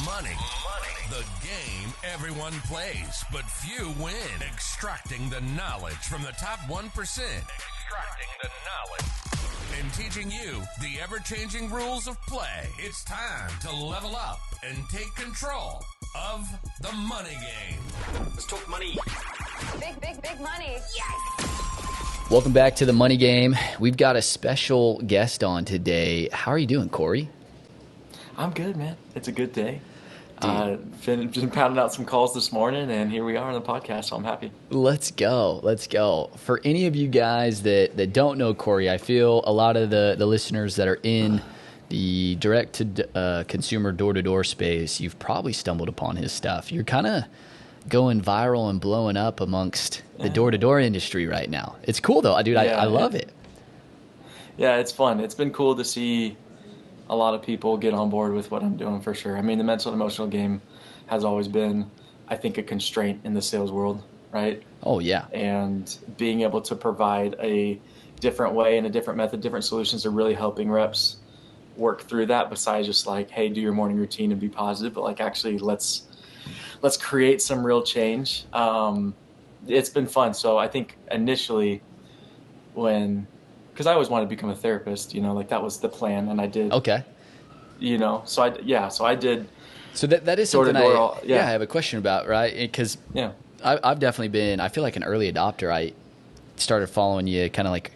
Money. The game everyone plays, but few win. Extracting the knowledge from the top 1%. And teaching you the ever-changing rules of play. It's time to level up and take control of the money game. Let's talk money. Big money. Yes! Welcome back to the Money Game. We've got a special guest on today. How are you doing, Cory? I'm good, man. It's a good day. Been pounding out some calls this morning, and here we are on the podcast, so I'm happy. Let's go. For any of you guys that don't know Cory, I feel a lot of the listeners that are in the direct-to-consumer door-to-door space, you've probably stumbled upon his stuff. You're kind of going viral and blowing up amongst the door-to-door industry right now. It's cool, though. Dude, I love it. Yeah, it's fun. It's been cool to see a lot of people get on board with what I'm doing, for sure. I mean, the mental and emotional game has always been, I think, a constraint in the sales world, right? Oh, yeah. And being able to provide a different way and a different method, different solutions are really helping reps work through that, besides just like, hey, do your morning routine and be positive, but like actually let's create some real change. It's been fun. So I think initially because I always wanted to become a therapist, like that was the plan, and I did. Okay. So I did. So that is something I have a question about, right? Because yeah, I've definitely been, I feel like an early adopter. I started following you kind of like,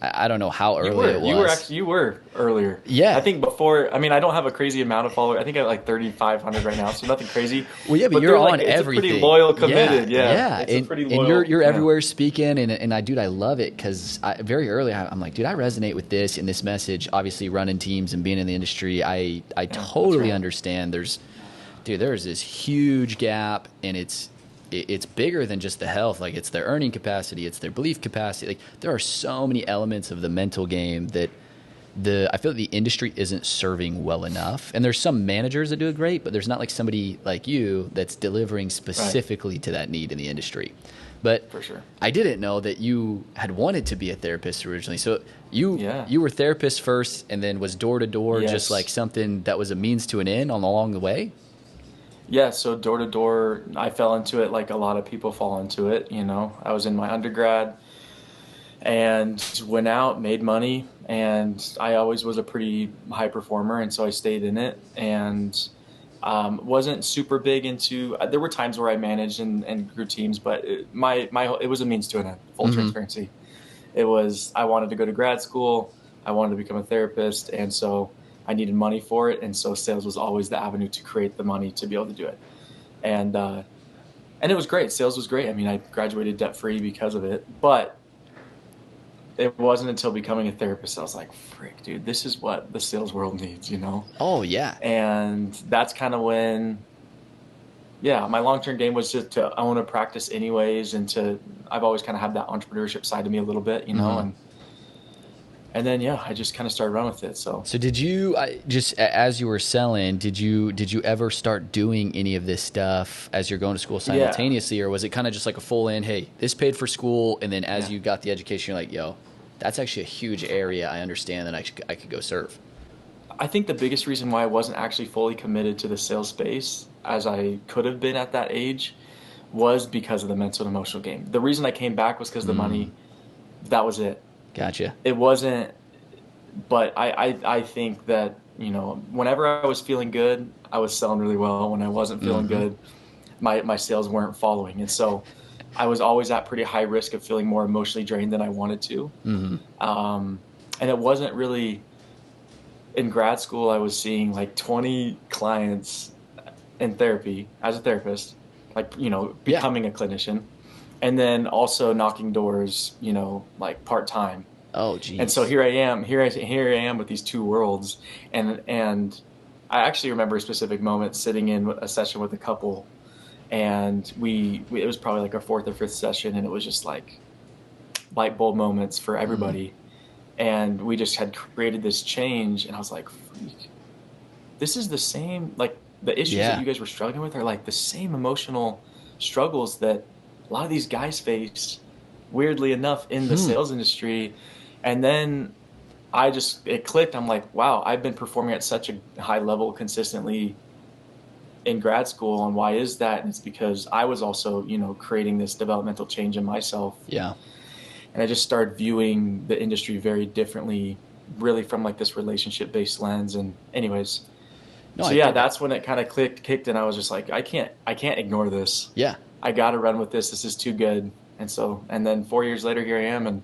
I don't know how early it was. You were earlier. Yeah. I think before, I don't have a crazy amount of followers. I think I have like 3,500 right now, so nothing crazy. Well, yeah, but you're on everything. It's a pretty loyal, committed. Yeah. It's pretty loyal. And you're everywhere speaking, and I love it, because very early I'm like, dude, I resonate with this and this message. Obviously, running teams and being in the industry, I totally understand. There's this huge gap, and it's bigger than just the health. Like, it's their earning capacity, it's their belief capacity. Like, there are so many elements of the mental game that I feel like the industry isn't serving well enough. And there's some managers that do it great, but there's not like somebody like you that's delivering specifically to that need in the industry. But for sure, I didn't know that you had wanted to be a therapist originally. So you were therapist first, and then was door to door, just like something that was a means to an end along the way. Yeah, so door to door, I fell into it like a lot of people fall into it. I was in my undergrad and went out, made money, and I always was a pretty high performer, and so I stayed in it, and wasn't super big into. There were times where I managed and grew teams, but it was a means to an end. Full transparency. It was, I wanted to go to grad school, I wanted to become a therapist, and so I needed money for it, and so sales was always the avenue to create the money to be able to do it. And it was great. Sales was great. I graduated debt-free because of it, but it wasn't until becoming a therapist I was like, frick, dude, this is what the sales world needs, Oh, yeah. And that's kind of when, my long-term game was just to own a practice anyways, and I've always kind of had that entrepreneurship side to me a little bit, and then, I just kind of started running with it. So did you, just as you were selling, did you ever start doing any of this stuff as you're going to school simultaneously? Or was it kind of just like a full in, hey, this paid for school, and then as you got the education, you're like, yo, that's actually a huge area I understand that I could go serve? I think the biggest reason why I wasn't actually fully committed to the sales space as I could have been at that age was because of the mental and emotional game. The reason I came back was because the money, that was it. Gotcha. It wasn't, but I think that, whenever I was feeling good, I was selling really well. When I wasn't feeling good, my sales weren't following. And so I was always at pretty high risk of feeling more emotionally drained than I wanted to. And it wasn't really, in grad school, I was seeing like 20 clients in therapy as a therapist, like, becoming a clinician. And then also knocking doors, like part-time. Oh, geez. And so here I am with these two worlds. And I actually remember a specific moment sitting in a session with a couple, and it was probably like our fourth or fifth session, and it was just like light bulb moments for everybody. And we just had created this change, and I was like, freak, this is the same, like the issues that you guys were struggling with are like the same emotional struggles that a lot of these guys face, weirdly enough, in the sales industry. And then it clicked. I'm like, wow, I've been performing at such a high level consistently in grad school. And why is that? And it's because I was also, creating this developmental change in myself. Yeah. And I just started viewing the industry very differently, really from like this relationship-based lens. And anyways, No, so I yeah, get that. that's when it kind of kicked, and I was just like, I can't ignore this. Yeah. I got to run with this. This is too good. And then 4 years later, here I am, and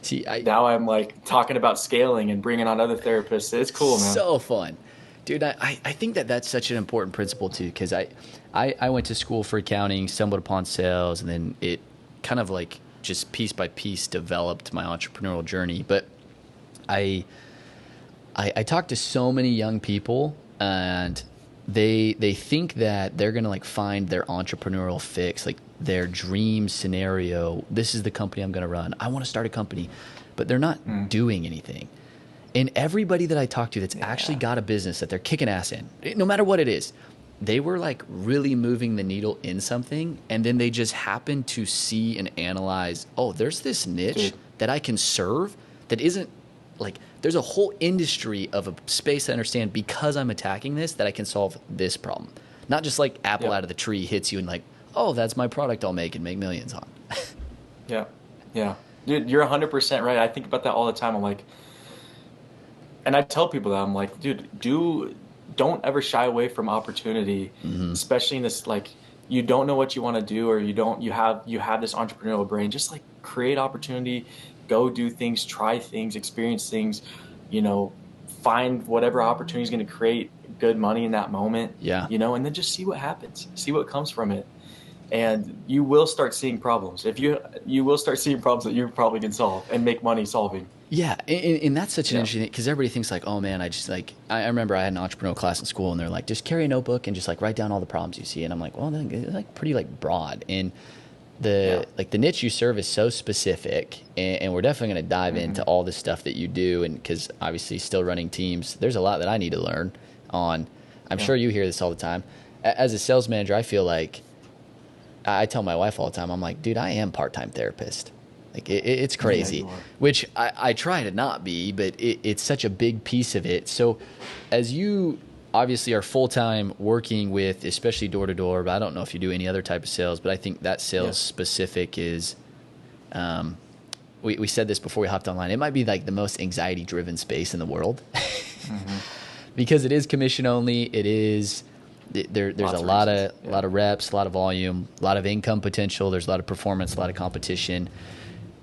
See, now I'm like talking about scaling and bringing on other therapists. It's cool, man. So fun. Dude, I think that that's such an important principle too, because I went to school for accounting, stumbled upon sales, and then it kind of like just piece by piece developed my entrepreneurial journey. But I talk to so many young people, and they think that they're gonna like find their entrepreneurial fix, like their dream scenario. This is the company I'm gonna run. I want to start a company, but they're not doing anything. And everybody that I talk to that's actually got a business that they're kicking ass in, no matter what it is, they were like really moving the needle in something, and then they just happen to see and analyze, oh, there's this niche that I can serve that isn't like, there's a whole industry of a space I understand because I'm attacking this, that I can solve this problem. Not just like apple out of the tree hits you and like, oh, that's my product I'll make and make millions on. Yeah. Dude, you're 100% right. I think about that all the time. I'm like, and I tell people that, I'm like, dude, don't ever shy away from opportunity, especially in this, like, you don't know what you want to do, or you have this entrepreneurial brain. Just like create opportunity, go do things, try things, experience things, find whatever opportunity is going to create good money in that moment. Yeah. And then just see what happens, see what comes from it. And you will start seeing problems. You will start seeing problems that you probably can solve and make money solving. Yeah, and that's such an interesting thing, because everybody thinks like, oh man, I remember I had an entrepreneurial class in school, and they're like, just carry a notebook and just like write down all the problems you see. And I'm like, well, it's like pretty like broad. And the niche you serve is so specific, and we're definitely going to dive into all the stuff that you do. And because obviously still running teams, there's a lot that I need to learn on. I'm sure you hear this all the time. As a sales manager, I feel like I tell my wife all the time, I'm like, dude, I am part-time therapist. Like it's crazy, which I try to not be, but it's such a big piece of it. So as you obviously are full-time working with, especially door-to-door, but I don't know if you do any other type of sales, but I think that sales specific is, we said this before we hopped online, it might be like the most anxiety-driven space in the world because it is commission only. It is, there's a lot of reps, a lot of volume, a lot of income potential. There's a lot of performance, a lot of competition.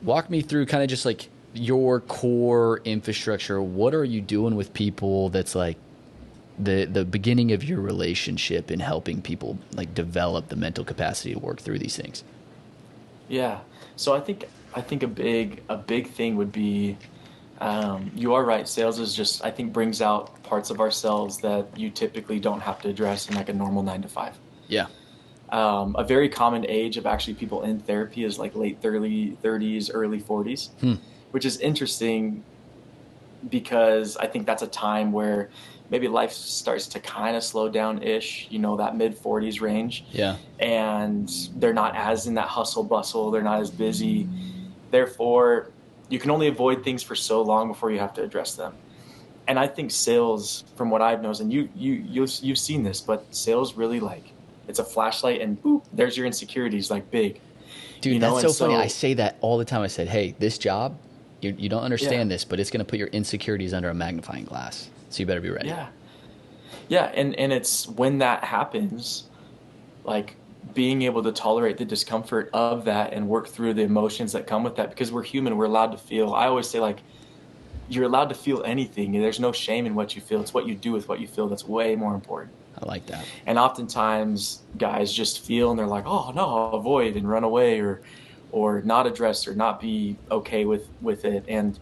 Walk me through kind of just like your core infrastructure. What are you doing with people that's like the beginning of your relationship in helping people like develop the mental capacity to work through these things? Yeah. So I think a big thing would be, you are right. Sales is just, I think, brings out parts of ourselves that you typically don't have to address in like a normal 9 to 5. Yeah. A very common age of actually people in therapy is like late 30s, early 40s, which is interesting because I think that's a time where maybe life starts to kind of slow down-ish, that mid 40s range. Yeah. And they're not as in that hustle bustle. They're not as busy. Therefore, you can only avoid things for so long before you have to address them. And I think sales, from what I've known, and you've seen this, but sales really like, it's a flashlight and boop, there's your insecurities like big. Dude, that's so funny. I say that all the time. I said, hey, this job, you don't understand this, but it's going to put your insecurities under a magnifying glass. So you better be ready. Yeah. Yeah. And it's when that happens, like being able to tolerate the discomfort of that and work through the emotions that come with that, because we're human, we're allowed to feel. I always say, like, you're allowed to feel anything. There's no shame in what you feel. It's what you do with what you feel that's way more important. I like that. And oftentimes guys just feel and they're like, oh no, I'll avoid and run away or not address or not be okay with it. And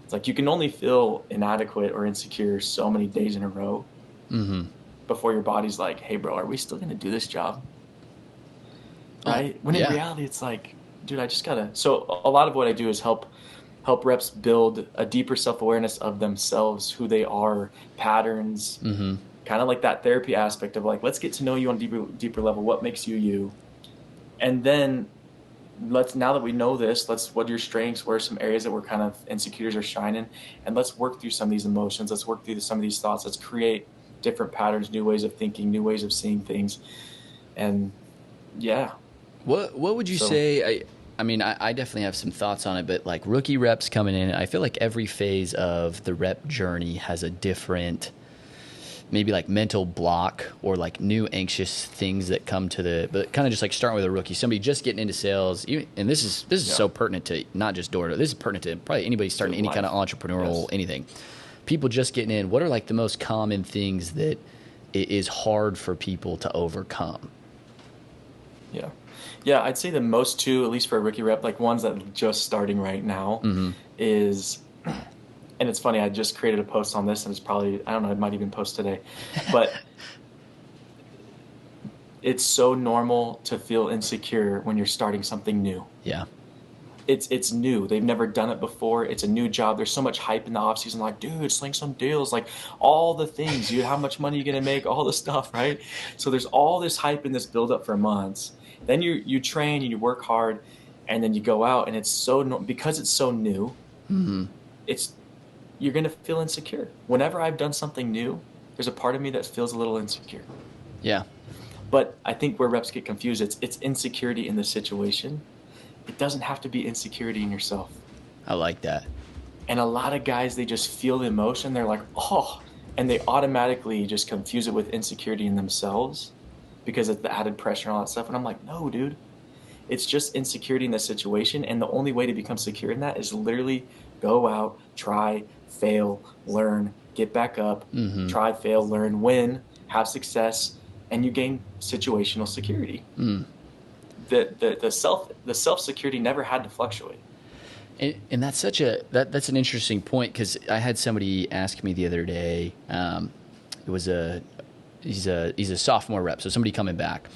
it's like, you can only feel inadequate or insecure so many days in a row before your body's like, hey bro, are we still going to do this job? Right? When in reality, it's like, dude, I just gotta. So a lot of what I do is help reps build a deeper self-awareness of themselves, who they are, patterns, kind of like that therapy aspect of like, let's get to know you on a deeper level. What makes you you? And then now that we know this, what are your strengths? What are some areas that we're kind of insecurities are shining? And let's work through some of these emotions. Let's work through some of these thoughts. Let's create different patterns, new ways of thinking, new ways of seeing things. And yeah. What would you say? I mean, I definitely have some thoughts on it, but like rookie reps coming in, I feel like every phase of the rep journey has a different, maybe like mental block or like new anxious things that come to but kind of just like starting with a rookie, somebody just getting into sales, and this is so pertinent to not just door to door. This is pertinent to probably anybody starting any kind of entrepreneurial anything. People just getting in. What are like the most common things that it is hard for people to overcome? Yeah, I'd say the most two, at least for a rookie rep, like ones that are just starting right now, is, and it's funny, I just created a post on this, and it's probably, I don't know, it might even post today, but it's so normal to feel insecure when you're starting something new. Yeah. It's new. They've never done it before. It's a new job. There's so much hype in the off season. Like, dude, sling some deals. Like, all the things. How much money you gonna make? All the stuff, right? So there's all this hype in this build up for months. Then you train and you work hard, and then you go out, and it's because it's so new. You're gonna feel insecure. Whenever I've done something new, there's a part of me that feels a little insecure. Yeah. But I think where reps get confused, it's insecurity in the situation. It doesn't have to be insecurity in yourself. I like that. And a lot of guys, they just feel the emotion. They're like, oh, and they automatically just confuse it with insecurity in themselves because of the added pressure and all that stuff. And I'm like, no, dude, it's just insecurity in the situation. And the only way to become secure in that is literally go out, try, fail, learn, get back up, try, fail, learn, win, have success, and you gain situational security. The self security never had to fluctuate. And that's such that's an interesting point, because I had somebody ask me the other day. He's a sophomore rep, so somebody coming back,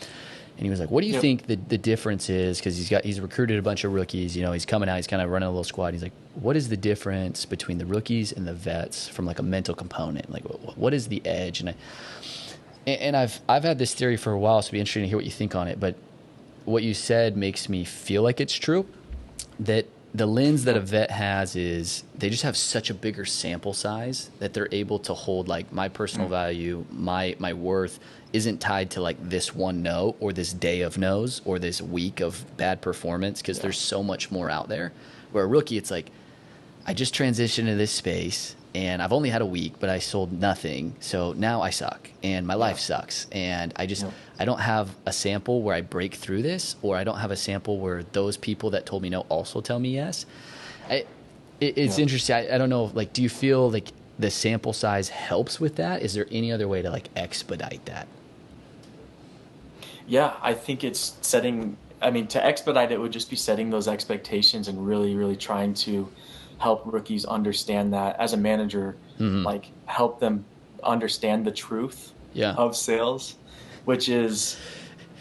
and he was like, "What do you think the difference is?" Because he's recruited a bunch of rookies. He's coming out, he's kind of running a little squad. He's like, "What is the difference between the rookies and the vets from like a mental component? Like, what is the edge?" And I've had this theory for a while, so it'd be interesting to hear what you think on it. But what you said makes me feel like it's true, that the lens that a vet has is they just have such a bigger sample size that they're able to hold like my personal value, my worth isn't tied to like this one no or this day of no's or this week of bad performance, because there's so much more out there. Where a rookie, it's like, I just transitioned into this space and I've only had a week, but I sold nothing. So now I suck and my life sucks. And I don't have a sample where I break through this, or I don't have a sample where those people that told me no also tell me yes. It's interesting. I don't know, like, do you feel like the sample size helps with that? Is there any other way to like expedite that? Yeah, I think it's to expedite it would just be setting those expectations and really, really trying to help rookies understand that as a manager, like help them understand the truth of sales, which is,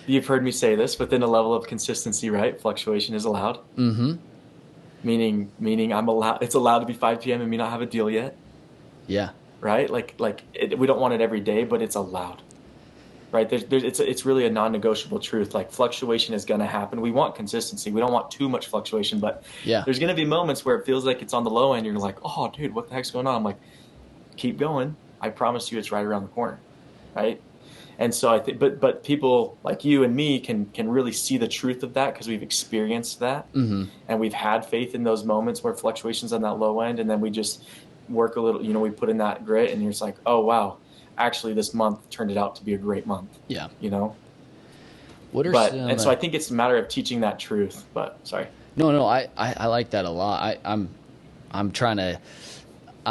you've heard me say this, within a level of consistency, right? Fluctuation is allowed. Meaning it's allowed to be 5 p.m. and me not have a deal yet. Yeah. Right? We don't want it every day, but it's allowed. Right? It's really a non-negotiable truth. Like, fluctuation is going to happen. We want consistency. We don't want too much fluctuation, but there's going to be moments where it feels like it's on the low end. You're like, oh, dude, what the heck's going on? I'm like, keep going. I promise you it's right around the corner. Right? And so I think, but people like you and me can really see the truth of that because we've experienced that. And we've had faith in those moments where fluctuation's on that low end. And then we just work a little, we put in that grit, and you're just like, oh, wow. Actually, this month turned it out to be a great month. Yeah. What are and so I think it's a matter of teaching that truth. But sorry. No, I like that a lot. I'm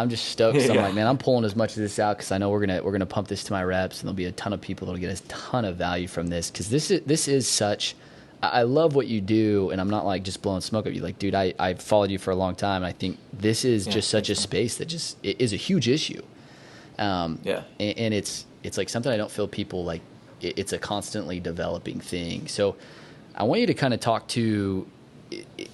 just stoked. I'm like, man, I'm pulling as much of this out because I know we're gonna pump this to my reps, and there'll be a ton of people that'll get a ton of value from this, because this is such. I love what you do, and I'm not like just blowing smoke at you. Like, dude, I've followed you for a long time, and I think this is just such a space that just it is a huge issue. And it's like something I don't feel people like. It's a constantly developing thing. So I want you to kind of talk to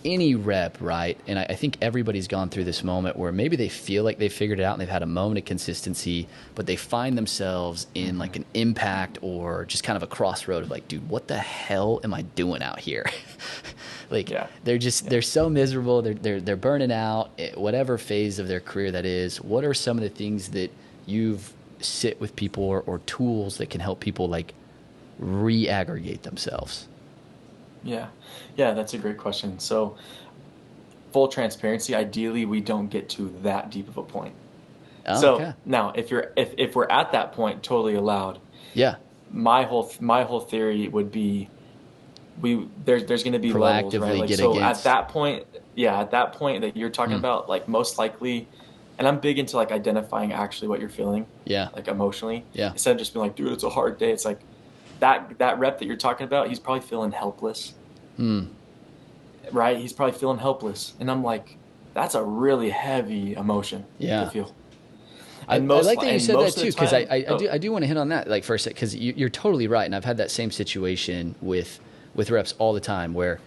any rep, right? And I think everybody's gone through this moment where maybe they feel like they figured it out and they've had a moment of consistency, but they find themselves in like an impact or just kind of a crossroad of like, dude, what the hell am I doing out here? They're so miserable. They're burning out, whatever phase of their career that is. What are some of the things that you've sit with people or tools that can help people like re-aggregate themselves? Yeah. Yeah, that's a great question. So, full transparency, ideally we don't get to that deep of a point. Oh, So okay. now if we're at that point, totally allowed. Yeah. My whole theory would be there's going to be levels, right? Proactively Like, get so at against. that point, yeah, at that point that you're talking about, like, most likely, and I'm big into like identifying actually what you're feeling, Yeah. like, emotionally, Yeah. instead of just being like, dude, it's a hard day. It's like that rep that you're talking about, he's probably feeling helpless, right? He's probably feeling helpless, and I'm like, that's a really heavy emotion to Yeah. feel. I And most like that you and said that most of too, the because time, I do want to hit on that like for a sec, because you're totally right, and I've had that same situation with reps all the time where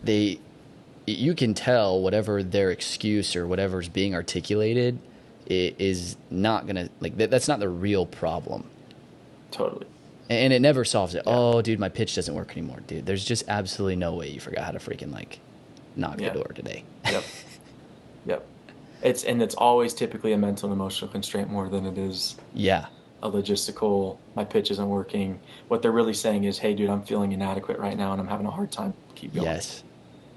you can tell whatever their excuse or whatever's being articulated is not gonna like that's not the real problem, totally. and it never solves it. Yeah. Oh, dude, my pitch doesn't work anymore, dude. There's just absolutely no way you forgot how to freaking like knock the Yeah. door today. Yep. Yep. It's always typically a mental and emotional constraint more than it is Yeah. a logistical, my pitch isn't working. What they're really saying is, hey, dude, I'm feeling inadequate right now and I'm having a hard time. Keep going. Yes.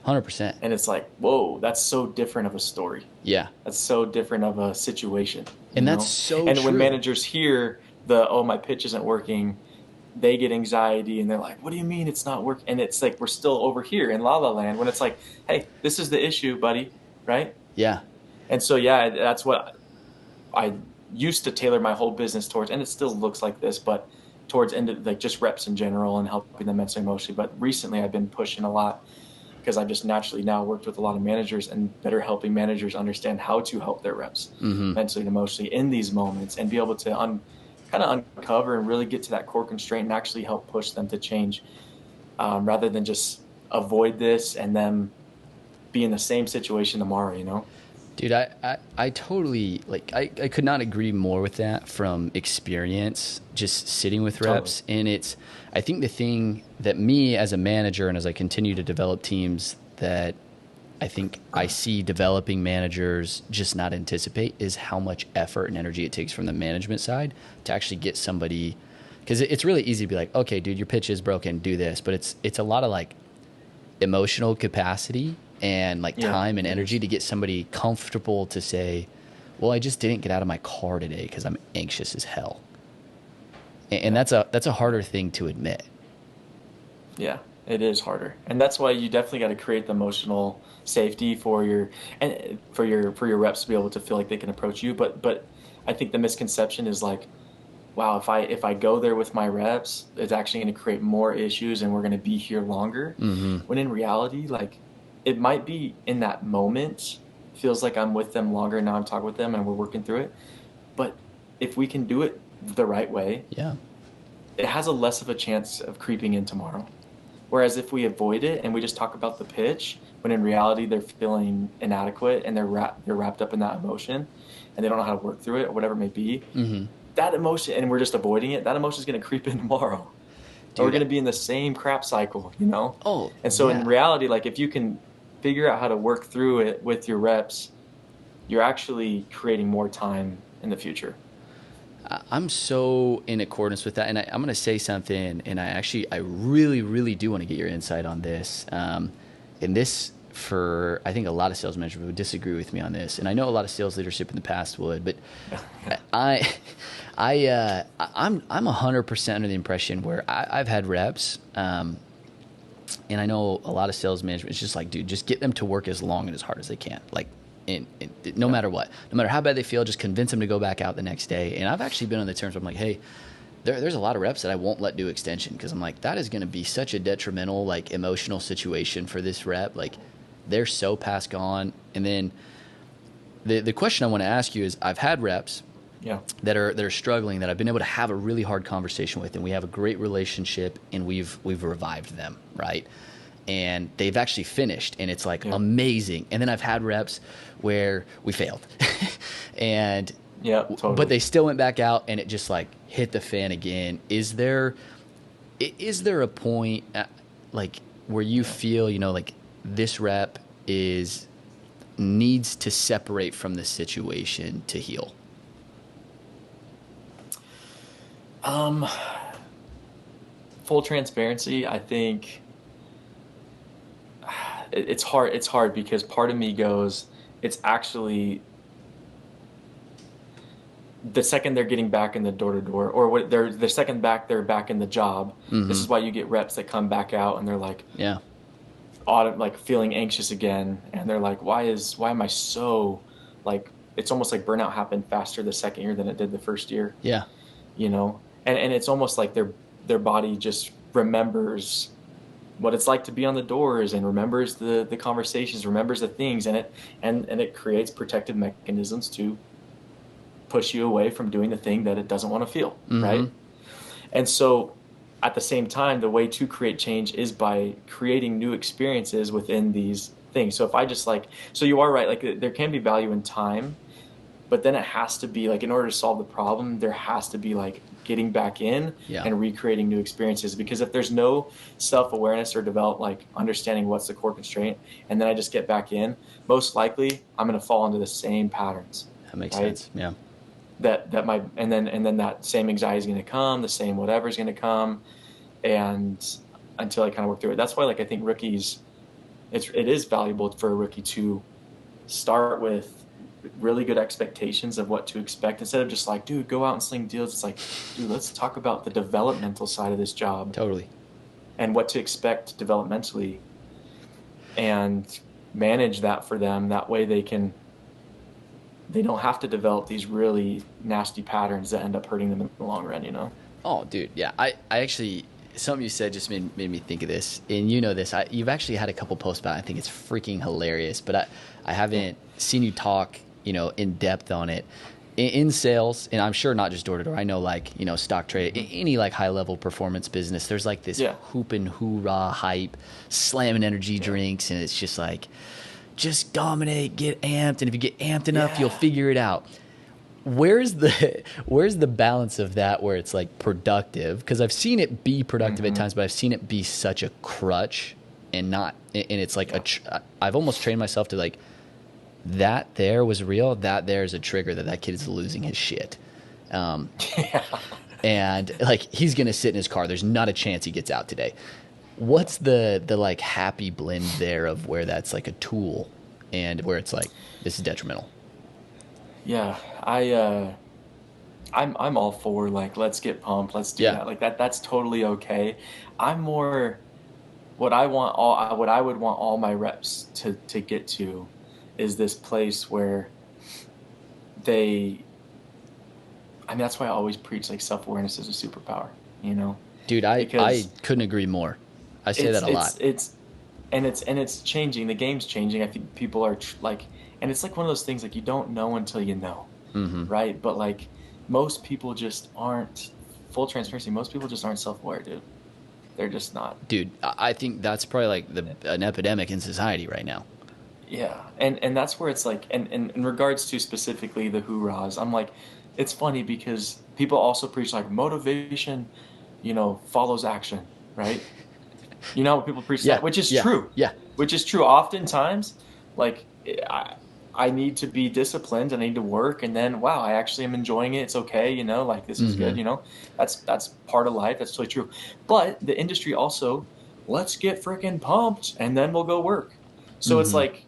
100%. And it's like, whoa, that's so different of a story. Yeah. That's so different of a situation. And you that's know? so And true. when managers hear oh, my pitch isn't working, they get anxiety and they're like, what do you mean it's not working? And it's like, we're still over here in La La Land when it's like, hey, this is the issue, buddy. Right? Yeah. And so, yeah, that's what I used to tailor my whole business towards, and it still looks like this, but towards like just reps in general and helping them mentally, emotionally. But recently I've been pushing a lot because I've just naturally now worked with a lot of managers and better helping managers understand how to help their reps mentally and emotionally in these moments and be able to kind of uncover and really get to that core constraint and actually help push them to change, rather than just avoid this and them be in the same situation tomorrow, you know? Dude, I totally, like, I could not agree more with that from experience, just sitting with reps. Totally. And I think the thing that me as a manager and as I continue to develop teams that I think I see developing managers just not anticipate is how much effort and energy it takes from the management side to actually get somebody, because it's really easy to be like, okay, dude, your pitch is broken, do this. But it's a lot of like emotional capacity and like time and energy to get somebody comfortable to say, well, I just didn't get out of my car today because I'm anxious as hell. And that's a harder thing to admit. Yeah, it is harder. And that's why you definitely got to create the emotional safety for your reps to be able to feel like they can approach you. But I think the misconception is like, wow, if I go there with my reps, it's actually going to create more issues and we're going to be here longer. When in reality, like, it might be in that moment, feels like I'm with them longer, now I'm talking with them and we're working through it. But if we can do it the right way, it has a less of a chance of creeping in tomorrow. Whereas if we avoid it and we just talk about the pitch, when in reality they're feeling inadequate and they're wrapped up in that emotion and they don't know how to work through it or whatever it may be, that emotion, and we're just avoiding it, that emotion is going to creep in tomorrow. Dude, we're going to be in the same crap cycle, you know? And so in reality, like, if you can figure out how to work through it with your reps, you're actually creating more time in the future. I'm so in accordance with that. And I'm going to say something, and I really, really do want to get your insight on this. And this, I think a lot of sales managers would disagree with me on this. And I know a lot of sales leadership in the past would, but I'm 100% under the impression where I've had reps, and I know a lot of sales management is just like, dude, just get them to work as long and as hard as they can. Like, no matter what, no matter how bad they feel, just convince them to go back out the next day. And I've actually been on the terms where I'm like, hey, there's a lot of reps that I won't let do extension because I'm like, that is going to be such a detrimental, like, emotional situation for this rep. Like, they're so past gone. And then the question I want to ask you is, I've had reps that are struggling that I've been able to have a really hard conversation with, and we have a great relationship, and we've revived them, right? And they've actually finished, and it's like amazing. And then I've had reps where we failed, and totally. But they still went back out, and it just like hit the fan again. Is there a point like where you feel, you know, like this rep needs to separate from the situation to heal? Um, Full transparency, I think it's hard. It's hard because part of me goes, it's actually the second they're getting back in the door to door, or what they're the second they're back in the job. This is why you get reps that come back out and they're like, Yeah. like feeling anxious again, and they're like, why am I so like, it's almost like burnout happened faster the second year than it did the first year. Yeah. You know, and it's almost like their body just remembers what it's like to be on the doors and remembers the conversations, remembers the things, and it creates protective mechanisms to push you away from doing the thing that it doesn't want to feel, right? And so at the same time, the way to create change is by creating new experiences within these things. So if I just so you are right, like there can be value in time, but then it has to be like, in order to solve the problem, there has to be like getting back in and recreating new experiences. Because if there's no self-awareness or develop like understanding what's the core constraint, and then I just get back in, most likely I'm going to fall into the same patterns. That makes sense. Yeah. And then that same anxiety is going to come, the same whatever is going to come, and until I kind of work through it. That's why, like, I think rookies, it is valuable for a rookie to start with really good expectations of what to expect, instead of just like, dude, go out and sling deals. It's like, dude, let's talk about the developmental side of this job. Totally. And what to expect developmentally, and manage that for them. That way they don't have to develop these really nasty patterns that end up hurting them in the long run, you know? Oh, dude. Yeah. I actually, something you said just made me think of this. And you know this, you've actually had a couple posts about it. I think it's freaking hilarious, but I haven't seen you talk, in depth on it in sales. And I'm sure not just door to door. I know, like, stock trade, any like high level performance business, there's like this hoop and hoorah hype, slamming energy drinks. And it's just like, just dominate, get amped. And if you get amped enough, you'll figure it out. Where's the balance of that where it's like productive? Because I've seen it be productive at times, but I've seen it be such a crutch and not, and it's like I've almost trained myself to like, that there was real, that there is a trigger that kid is losing his shit. And like, he's going to sit in his car. There's not a chance he gets out today. What's the like happy blend there of where that's like a tool and where it's like, this is detrimental? Yeah, I'm all for like, let's get pumped, let's do that. Like that's totally okay. I'm more, what I would want all my reps to get to is this place where that's why I always preach like self-awareness is a superpower, Dude, I couldn't agree more. I say that a lot. It's changing. The game's changing. I think people are and it's like one of those things, like, you don't know until you know, right? But like, most people just aren't, full transparency, most people just aren't self-aware, dude. They're just not. Dude, I think that's probably like an epidemic in society right now. Yeah, and that's where it's like, and in regards to specifically the hoorahs, I'm like, it's funny because people also preach like motivation, follows action, right? People preach that, which is true. Yeah. Which is true. Oftentimes, like, I need to be disciplined. I need to work, and then, wow, I actually am enjoying it. It's okay, like, this is good, That's part of life. That's totally true. But the industry also, let's get freaking pumped, and then we'll go work. So it's like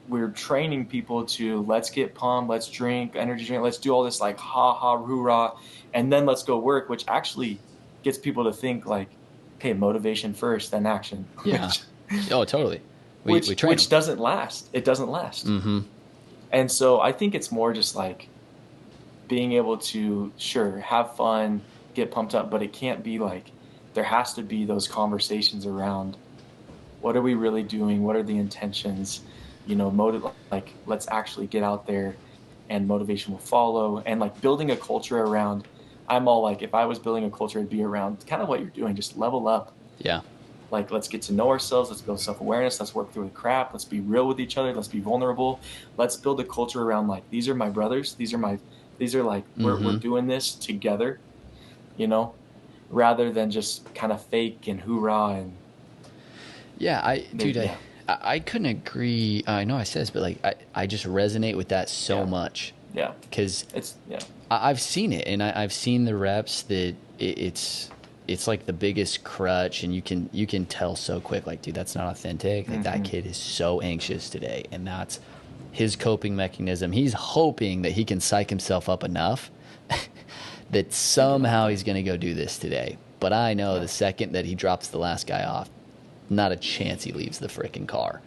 we're training people to, let's get pumped, let's drink, energy drink, let's do all this like ha hoorah, and then let's go work, which actually gets people to think like, okay, motivation first, then action. Yeah. Oh, totally. Which doesn't last. It doesn't last. And so I think it's more just like being able to, sure, have fun, get pumped up, but it can't be like, there has to be those conversations around, what are we really doing? What are the intentions? Like, let's actually get out there, and motivation will follow. And like, building a culture around, I'm all like, if I was building a culture, it'd be around kind of what you're doing, just level up. Yeah. Like, let's get to know ourselves. Let's build self-awareness. Let's work through the crap. Let's be real with each other. Let's be vulnerable. Let's build a culture around like, these are my brothers. These are like, we're doing this together, rather than just kind of fake and hoorah and. Yeah, I couldn't agree. I know I said this, but like, I just resonate with that so much. Yeah. Because Yeah. I've seen it, and I've seen the reps that it's like the biggest crutch, and you can tell so quick, like, dude, that's not authentic. Like, that kid is so anxious today, and that's his coping mechanism. He's hoping that he can psych himself up enough that somehow he's going to go do this today. But I know the second that he drops the last guy off, not a chance he leaves the freaking car.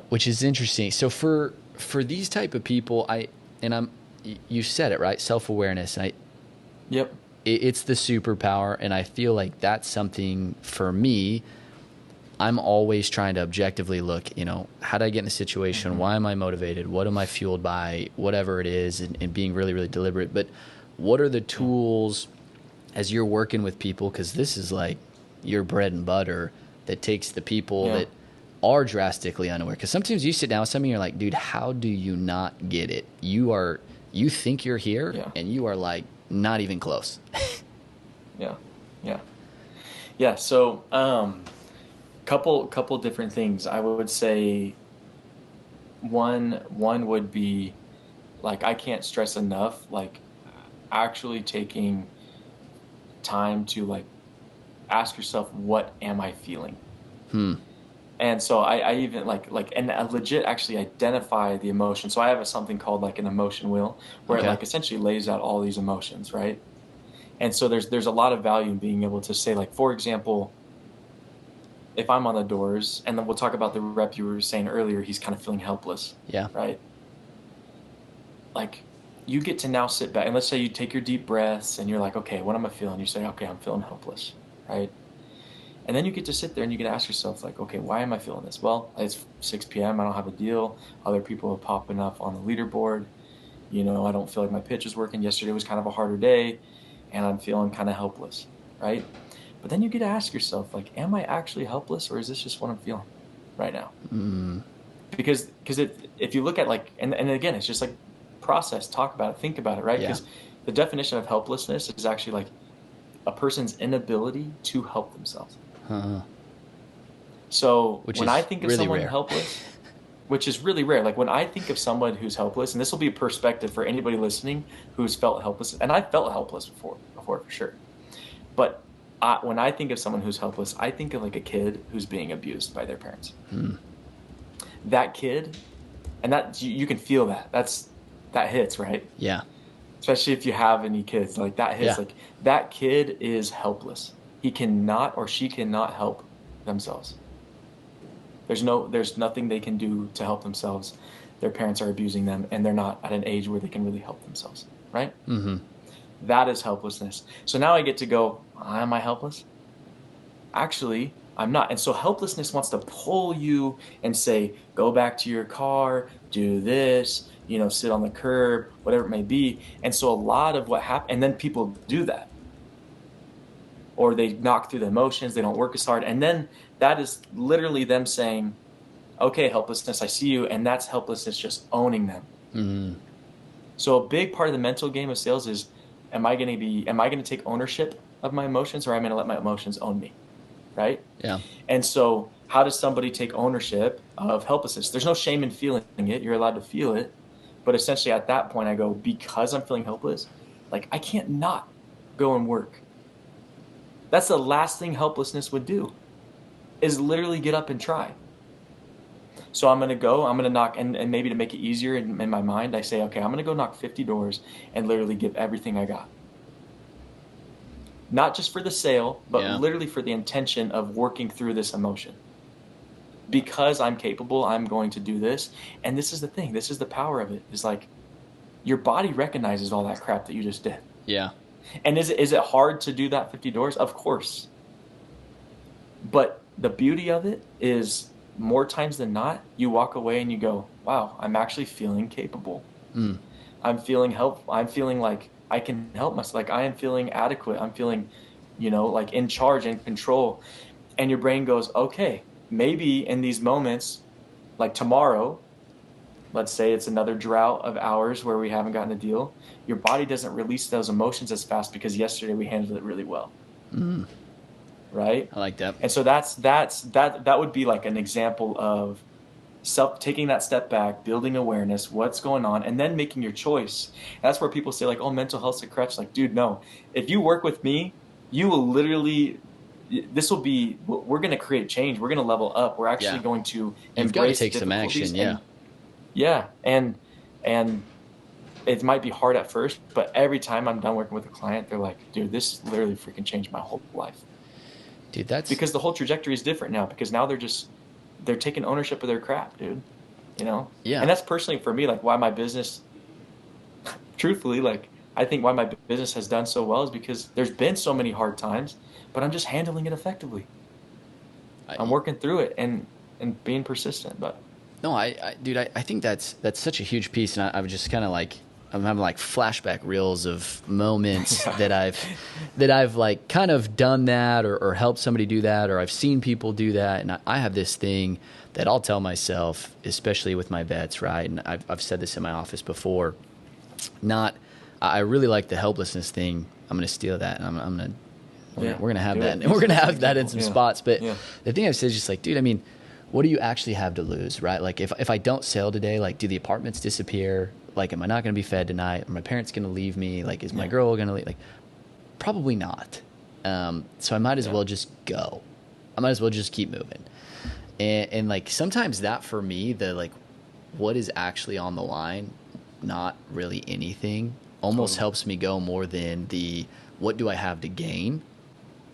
Which is interesting. So for these type of people, you said it, right? Self-awareness. Yep. It's the superpower, and I feel like that's something for me. I'm always trying to objectively look, how did I get in the situation? Why am I motivated? What am I fueled by? Whatever it is, and being really, really deliberate. But what are the tools as you're working with people? Because this is like your bread and butter that takes the people that are drastically unaware. Because sometimes you sit down with somebody and you're like, dude, how do you not get it? You think you're here, and you are like not even close. Yeah. So, couple different things. I would say one would be, like, I can't stress enough, like, actually taking time to, like, ask yourself, what am I feeling? And so I even and I legit actually identify the emotion. So I have something called like an emotion wheel, where it like essentially lays out all these emotions, right? And so there's a lot of value in being able to say, like, for example, if I'm on the doors, and then we'll talk about the rep you were saying earlier, he's kind of feeling helpless. Yeah. Right? Like, you get to now sit back, and let's say you take your deep breaths, and you're like, okay, what am I feeling? You say, okay, I'm feeling helpless, right? And then you get to sit there and you get to ask yourself, like, okay, why am I feeling this? Well, it's 6 p.m. I don't have a deal. Other people are popping up on the leaderboard. I don't feel like my pitch is working. Yesterday was kind of a harder day, and I'm feeling kind of helpless, right? But then you get to ask yourself, like, am I actually helpless, or is this just what I'm feeling right now? Because if you look at, like, and again, it's just like process, talk about it, think about it, right? Because the definition of helplessness is actually like a person's inability to help themselves. So when I think of really someone rare. helpless, which is really rare, like when I think of someone who's helpless, and this will be a perspective for anybody listening who's felt helpless, and I felt helpless before for sure. But when I think of someone who's helpless, I think of like a kid who's being abused by their parents. That kid, and that you can feel that hits, right? Yeah. Especially if you have any kids, like that hits. Like, that kid is helpless. He cannot or she cannot help themselves. There's nothing they can do to help themselves. Their parents are abusing them, and they're not at an age where they can really help themselves, right? That is helplessness. So now I get to go, am I helpless? Actually, I'm not. And so helplessness wants to pull you and say, go back to your car, do this, sit on the curb, whatever it may be. And so a lot of what happens, and then people do that. Or they knock through the emotions, they don't work as hard. And then that is literally them saying, okay, helplessness, I see you. And that's helplessness just owning them. So a big part of the mental game of sales is, am I going to take ownership of my emotions, or am I going to let my emotions own me? Right? Yeah. And so how does somebody take ownership of helplessness? There's no shame in feeling it. You're allowed to feel it. But essentially at that point I go, because I'm feeling helpless, like, I can't not go and work. That's the last thing helplessness would do, is literally get up and try. So I'm going to knock, and maybe to make it easier in my mind, I say, okay, I'm going to go knock 50 doors and literally give everything I got. Not just for the sale, but literally for the intention of working through this emotion. Because I'm capable, I'm going to do this. And this is the thing. This is the power of it. Is like, your body recognizes all that crap that you just did. Yeah. And is it hard to do that 50 doors? Of course. But the beauty of it is, more times than not, you walk away and you go, wow, I'm actually feeling capable. I'm feeling I'm feeling like I can help myself. Like, I am feeling adequate. I'm feeling, like in charge and control. And your brain goes, okay, maybe in these moments, like tomorrow, let's say it's another drought of hours where we haven't gotten a deal, your body doesn't release those emotions as fast because yesterday we handled it really well. Right? I like that. And so that would be like an example of taking that step back, building awareness, what's going on, and then making your choice. That's where people say like, oh, mental health's a crutch. Like, dude, no. If you work with me, you will literally, we're going to create change. We're going to level up. We're actually going to You've got to embrace take some action. And it might be hard at first, but every time I'm done working with a client, they're like, dude, this literally freaking changed my whole life. Dude, that's because the whole trajectory is different now, because now they're taking ownership of their crap, dude. You know? Yeah. And that's personally for me, like, why my business, truthfully, like, I think why my business has done so well is because there's been so many hard times, but I'm just handling it effectively. I'm working through it and being persistent. But no, dude, I think that's such a huge piece, and I was just kind of like, I'm having like flashback reels of moments that I've like kind of done that or helped somebody do that, or I've seen people do that. And I have this thing that I'll tell myself, especially with my vets, right? And I've said this in my office before. I really like the helplessness thing. I'm going to steal that, and we're going to have that. And we're going to have that in some spots. But the thing I've said is just like, dude, I mean, what do you actually have to lose, right? Like if I don't sell today, like do the apartments disappear? Like, am I not going to be fed tonight? Are my parents going to leave me? Like, is my girl going to leave? Like, probably not. So I might as well just go. I might as well just keep moving. And like, sometimes that for me, the like, what is actually on the line, not really anything, almost helps me go more than the, what do I have to gain?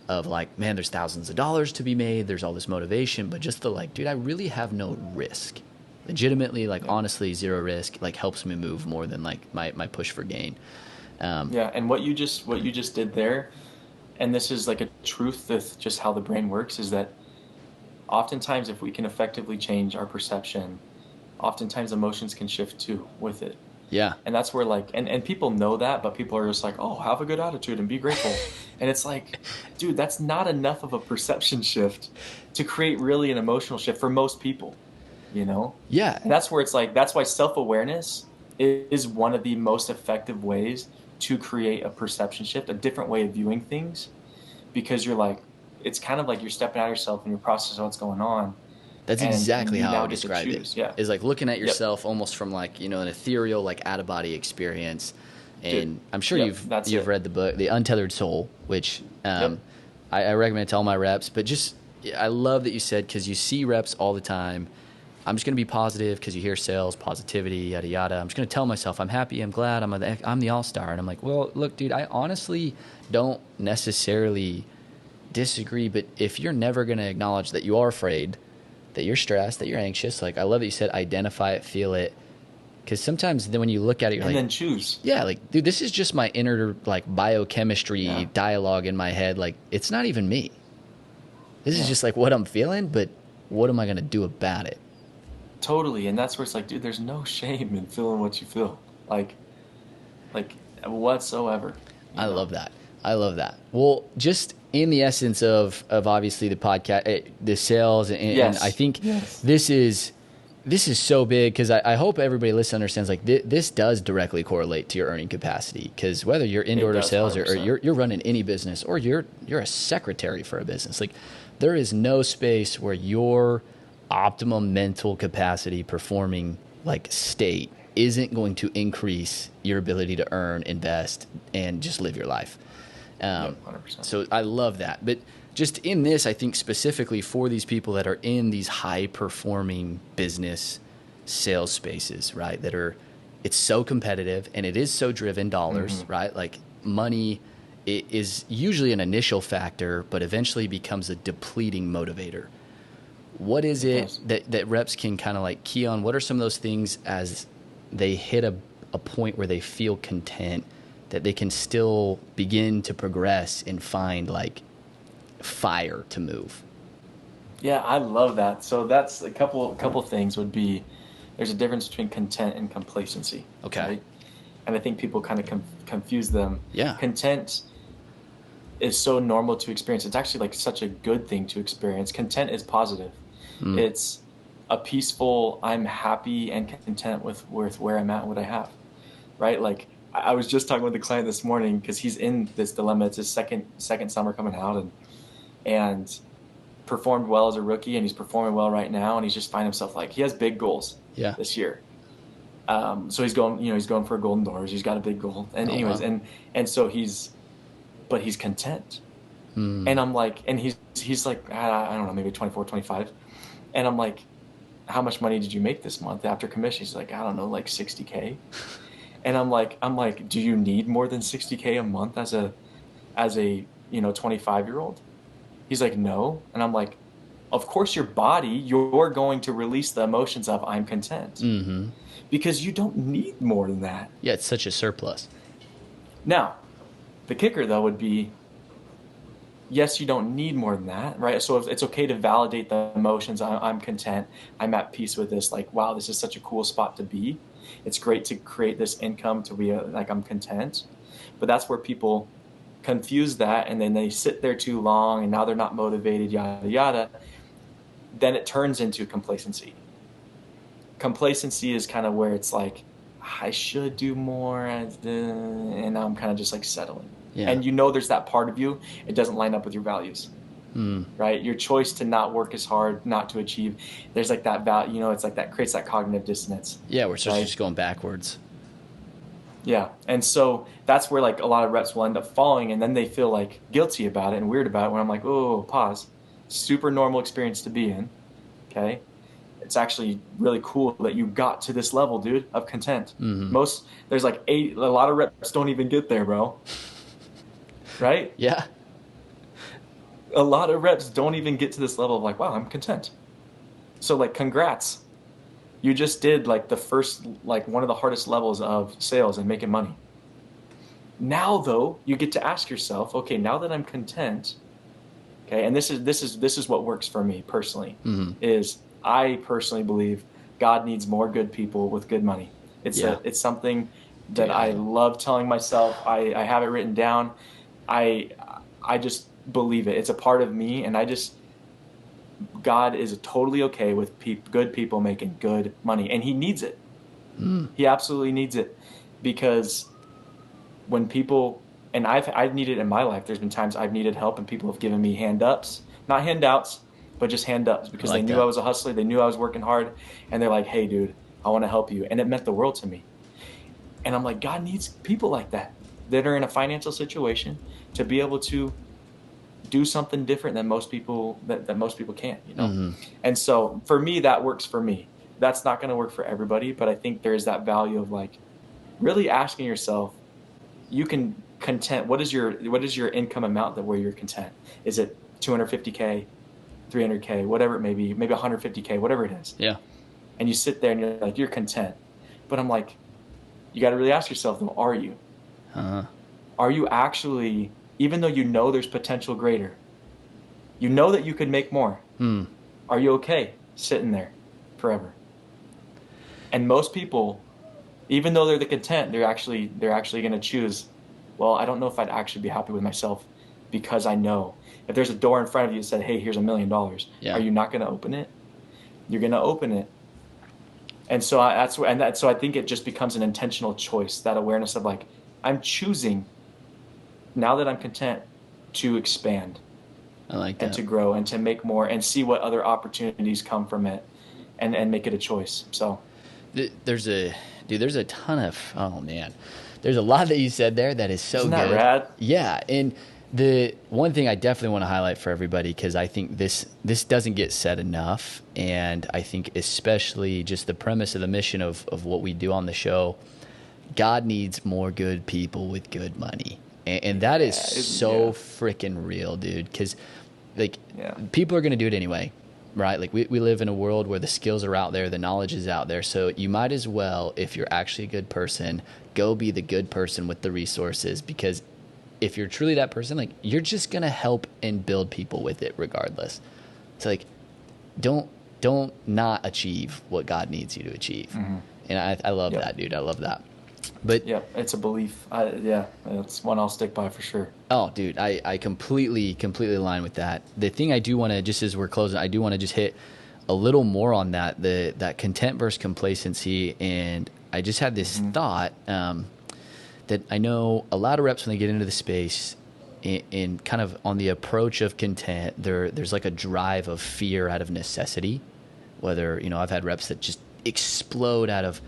Of like, man, there's thousands of dollars to be made. There's all this motivation, but just the like, dude, I really have no risk. Legitimately, like honestly, zero risk, like helps me move more than like my push for gain. And what you just did there, and this is like a truth with just how the brain works, is that oftentimes if we can effectively change our perception, oftentimes emotions can shift too with it. Yeah. And that's where like, and people know that, but people are just like, oh, have a good attitude and be grateful. And it's like, dude, that's not enough of a perception shift to create really an emotional shift for most people, you know? Yeah. And that's where it's like, that's why self-awareness is one of the most effective ways to create a perception shift, a different way of viewing things, because you're like, it's kind of like you're stepping out of yourself and you're processing what's going on. That's exactly how I would describe it. Yeah. Is like looking at yourself almost from like, you know, an ethereal, like out of body experience. And I'm sure you've read the book, The Untethered Soul, which I recommend it to all my reps. But just, I love that you said, because you see reps all the time, I'm just going to be positive because you hear sales, positivity, yada, yada. I'm just going to tell myself I'm happy, I'm glad, I'm the all-star. And I'm like, well, look, dude, I honestly don't necessarily disagree. But if you're never going to acknowledge that you are afraid, that you're stressed, that you're anxious, like I love that you said identify it, feel it. Because sometimes then when you look at it, you're and like, then choose. Yeah, like, dude, this is just my inner like biochemistry dialogue in my head. Like, it's not even me. This is just like what I'm feeling, but what am I going to do about it? Totally. And that's where it's like, dude, there's no shame in feeling what you feel. Like whatsoever. I love that. Well, just in the essence of obviously the podcast, the sales, and I think this is so big because I hope everybody listening understands like this does directly correlate to your earning capacity, because whether you're in-order sales or you're running any business or you're a secretary for a business, like there is no space where your optimum mental capacity performing like state isn't going to increase your ability to earn, invest, and just live your life. 100%. So I love that. But just in this, I think specifically for these people that are in these high performing business sales spaces, right? It's so competitive and it is so driven dollars, right? Like money is usually an initial factor, but eventually becomes a depleting motivator. What is it that reps can kind of like key on? What are some of those things as they hit a point where they feel content, that they can still begin to progress and find like fire to move? Yeah, I love that. So that's a couple things would be, there's a difference between content and complacency. Okay. Right? And I think people kind of confuse them. Yeah. Content is so normal to experience. It's actually like such a good thing to experience. Content is positive. It's a peaceful, I'm happy and content with where I'm at and what I have. Right? Like I was just talking with a client this morning because he's in this dilemma. It's his second summer coming out, and performed well as a rookie, and he's performing well right now, and he's just finding himself like he has big goals this year. So he's going for a Golden Doors. He's got a big goal, and and so he's content. And I'm like, and he's like, I don't know, maybe 24, 25, and I'm like, how much money did you make this month after commission? He's like, I don't know, like $60K. And I'm like, do you need more than $60K a month as a 25-year-old? He's like, no. And I'm like, of course you're going to release the emotions of I'm content. Because you don't need more than that. Yeah, it's such a surplus. Now, the kicker though would be, yes, you don't need more than that, right? So it's okay to validate the emotions. I'm content. I'm at peace with this. Like, wow, this is such a cool spot to be. It's great to create this income to be like, I'm content. But that's where people confuse that, and then they sit there too long, and now they're not motivated, yada, yada. Then it turns into complacency. Complacency is kind of where it's like, I should do more, and now I'm kind of just like settling. Yeah. And there's that part of you, it doesn't line up with your values, right? Your choice to not work as hard, not to achieve, there's like that value, it's like that creates that cognitive dissonance. Yeah, we're just going backwards. Yeah, and so that's where like a lot of reps will end up falling, and then they feel like guilty about it and weird about it, when I'm like, oh, pause. Super normal experience to be in, okay? It's actually really cool that you got to this level, dude, of content. There's like a lot of reps don't even get there, bro. Right? Yeah. A lot of reps don't even get to this level of like, wow, I'm content. So like, congrats. You just did like the first, like one of the hardest levels of sales and making money. Now though, you get to ask yourself, okay, now that I'm content, okay, and this is what works for me personally, is I personally believe God needs more good people with good money. It's something that I love telling myself. I have it written down. I just believe it. It's a part of me, and God is totally okay with good people making good money, and he needs it. He absolutely needs it, because when people, and I've needed it in my life, there's been times I've needed help and people have given me hand-ups, not handouts, but just hand-ups, because they knew I was a hustler, they knew I was working hard, and they're like, hey dude, I want to help you, and it meant the world to me. And I'm like, God needs people like that are in a financial situation to be able to do something different than most people that most people can't, And so for me, that works for me. That's not going to work for everybody, but I think there's that value of like really asking yourself, you can content. What is your income amount where you're content? Is it 250K, 300K, whatever it may be, maybe 150K, whatever it is. Yeah. And you sit there and you're like, you're content. But I'm like, you got to really ask yourself, though, are you? Are you actually, even though there's potential greater, that you could make more, are you okay sitting there forever? And most people, even though they're the content, they're actually going to choose, well, I don't know if I'd actually be happy with myself, because I know if there's a door in front of you that said, hey, here's $1 million, are you not going to open it? You're going to open it. And so so I think it just becomes an intentional choice, that awareness of like, I'm choosing, now that I'm content, to expand. I like that. And to grow and to make more and see what other opportunities come from it, and make it a choice. So there's a ton of, oh man, there's a lot that you said there that is so Isn't good. That rad? Yeah. And the one thing I definitely want to highlight for everybody, because I think this doesn't get said enough, and I think especially just the premise of the mission of what we do on the show, God needs more good people with good money. And that is so freaking real, dude, because like people are going to do it anyway, right? Like we live in a world where the skills are out there, the knowledge is out there. So you might as well, if you're actually a good person, go be the good person with the resources, because if you're truly that person, like you're just going to help and build people with it regardless. So like don't not achieve what God needs you to achieve. And I love that, dude. I love that. But yeah, it's a belief. It's one I'll stick by for sure. Oh, dude, I completely align with that. The thing I do want to, just as we're closing, I do want to just hit a little more on that content versus complacency. And I just had this thought that I know a lot of reps, when they get into the space, in kind of on the approach of content, there's like a drive of fear out of necessity. Whether, I've had reps that just explode out of,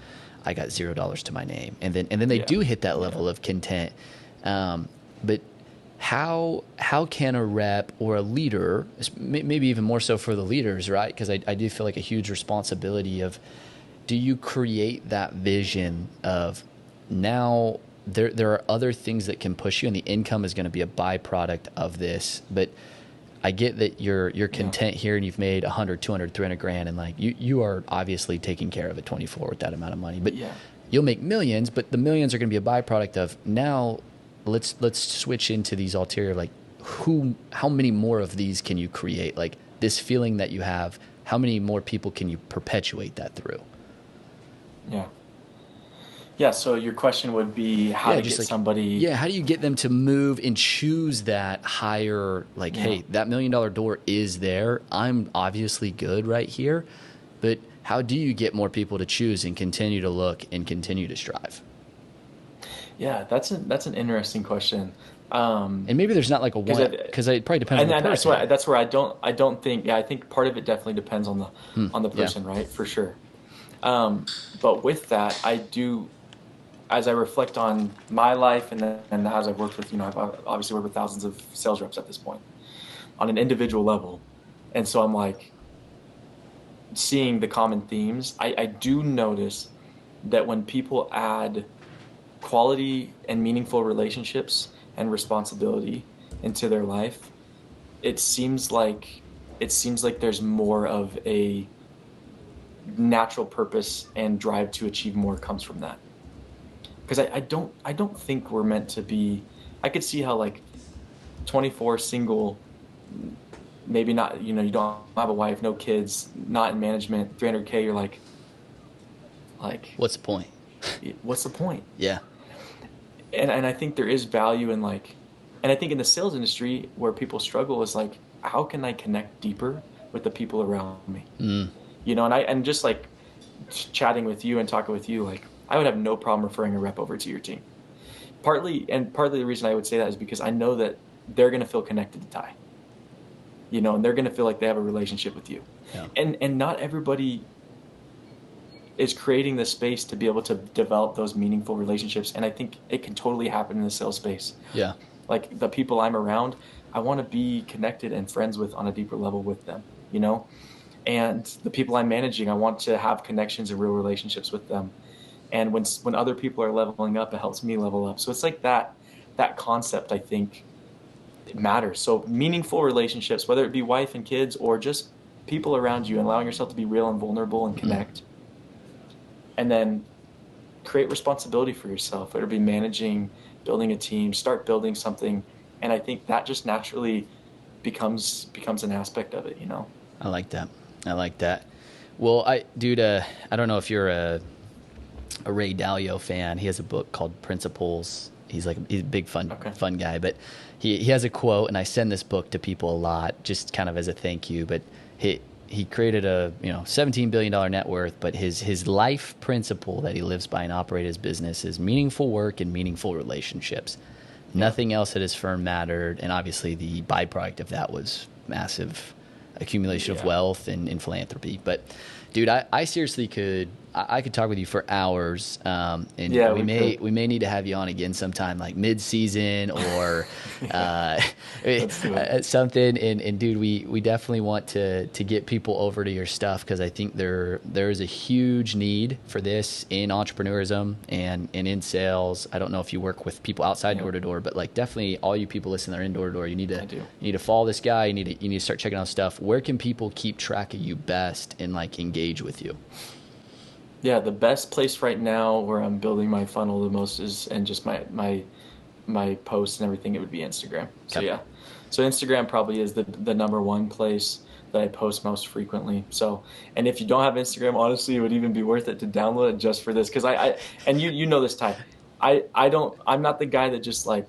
I got $0 to my name, and then they do hit that level of content. But how can a rep or a leader, maybe even more so for the leaders, right? Because I do feel like a huge responsibility of, do you create that vision of now there are other things that can push you, and the income is going to be a byproduct of this. But I get that you're content here, and you've made 100, 200, 300 grand, and like you are obviously taking care of a 24 with that amount of money. But you'll make millions, but the millions are going to be a byproduct of now. Let's switch into these ulterior, like how many more of these can you create? Like this feeling that you have, how many more people can you perpetuate that through? Yeah, so your question would be how to get somebody... Yeah, how do you get them to move and choose that higher, like, hey, that $1 million door is there. I'm obviously good right here. But how do you get more people to choose and continue to look and continue to strive? Yeah, that's an interesting question. And maybe there's not like a one, because it probably depends on the person. That's where I don't think... Yeah, I think part of it definitely depends on the person, right? For sure. But with that, I do... As I reflect on my life and as I've worked with, I've obviously worked with thousands of sales reps at this point on an individual level. And so I'm like seeing the common themes. I do notice that when people add quality and meaningful relationships and responsibility into their life, it seems like there's more of a natural purpose and drive to achieve more comes from that. Because I don't think we're meant to be... I could see how like 24 single, maybe not, you don't have a wife, no kids, not in management, 300K, you're like what's the point? What's the point? Yeah. And I think there is value in like, and I think in the sales industry where people struggle is like, how can I connect deeper with the people around me? And just like chatting with you and talking with you, like, I would have no problem referring a rep over to your team. Partly the reason I would say that is because I know that they're going to feel connected to Ty. And they're going to feel like they have a relationship with you. Yeah. And not everybody is creating the space to be able to develop those meaningful relationships. And I think it can totally happen in the sales space. Yeah. Like the people I'm around, I want to be connected and friends with on a deeper level with them, And the people I'm managing, I want to have connections and real relationships with them. And when other people are leveling up, it helps me level up. So it's like that concept, I think, it matters. So meaningful relationships, whether it be wife and kids or just people around you, and allowing yourself to be real and vulnerable and connect. And then create responsibility for yourself, whether it be managing, building a team, start building something. And I think that just naturally becomes an aspect of it, I like that. Well, I don't know if you're a Ray Dalio fan. He has a book called Principles. He's a big fun guy, but he has a quote, and I send this book to people a lot just kind of as a thank you. But he created a $17 billion net worth, but his life principle that he lives by and operates his business is meaningful work and meaningful relationships. Nothing else at his firm mattered, and obviously the byproduct of that was massive accumulation of wealth and philanthropy. But dude, I seriously could talk with you for hours, and we may need to have you on again sometime, like mid-season or something. And dude, we definitely want to get people over to your stuff, because I think there is a huge need for this in entrepreneurism and in sales. I don't know if you work with people outside door to door, but like definitely all you people listening that are in door to door, you need to follow this guy. You need to start checking out stuff. Where can people keep track of you best and like engage with you? Yeah, the best place right now where I'm building my funnel the most is, and just my posts and everything, it would be Instagram. So yeah, so Instagram probably is the number one place that I post most frequently. So, and if you don't have Instagram, honestly, it would even be worth it to download it just for this, because and you know this, Ty, I'm not the guy that just like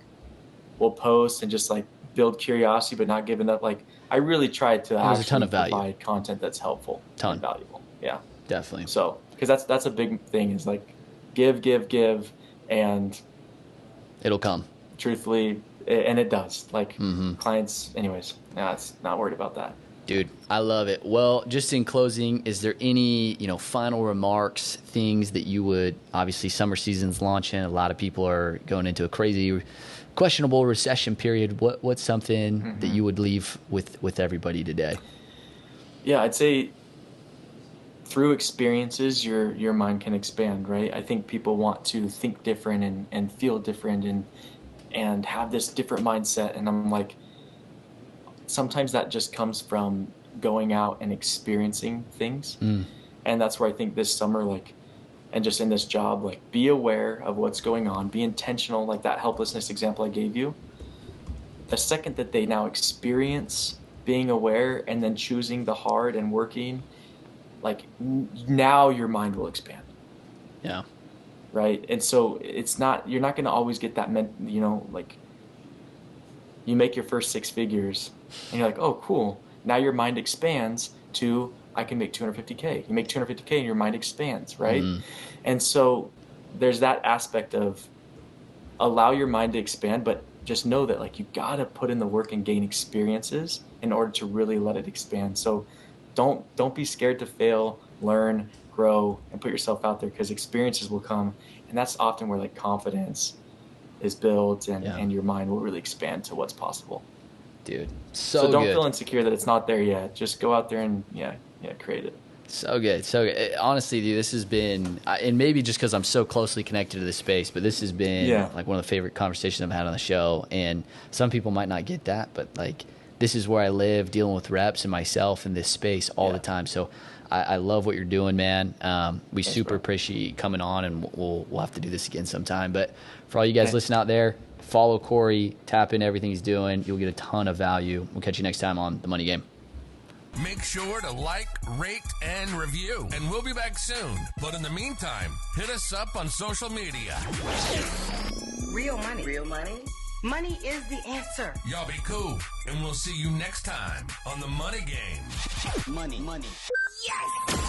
will post and just like build curiosity but not giving up. Like I really try to actually provide content that's helpful and valuable. Yeah, definitely. So. Because that's a big thing, is like give, and it'll come. Truthfully, and it does. Like clients, anyways, it's not worried about that. Dude, I love it. Well, just in closing, is there any, final remarks, things that you would, obviously summer season's launching, a lot of people are going into a crazy, questionable recession period. What's something that you would leave with everybody today? Yeah, I'd say through experiences, your mind can expand, right? I think people want to think different and feel different and have this different mindset. And I'm like, sometimes that just comes from going out and experiencing things. And that's where I think this summer, like, and just in this job, like, be aware of what's going on, be intentional, like that helplessness example I gave you. The second that they now experience being aware and then choosing the hard and working, like, now your mind will expand. Yeah. Right. And so you're not going to always get that, like, you make your first 6 figures and you're like, oh, cool. Now your mind expands to, I can make 250K. You make 250K and your mind expands, right? And so there's that aspect of allow your mind to expand, but just know that, like, you got to put in the work and gain experiences in order to really let it expand. So don't be scared to fail, learn, grow, and put yourself out there, because experiences will come. And that's often where, like, confidence is built and your mind will really expand to what's possible. Dude, so don't good. feel insecure that it's not there yet. Just go out there and create it. So good. Honestly, dude, this has been, and maybe just because I'm so closely connected to this space, but this has been like one of the favorite conversations I've had on the show. And some people might not get that, but like, this is where I live, dealing with reps and myself in this space all the time. So I love what you're doing, man. We super appreciate you coming on, and we'll have to do this again sometime. But for all you guys listening out there, follow Cory, tap in everything he's doing. You'll get a ton of value. We'll catch you next time on The Money Game. Make sure to like, rate, and review. And we'll be back soon. But in the meantime, hit us up on social media. Real money. Real money? Money is the answer. Y'all be cool. And we'll see you next time on The Money Game. Money. Yes!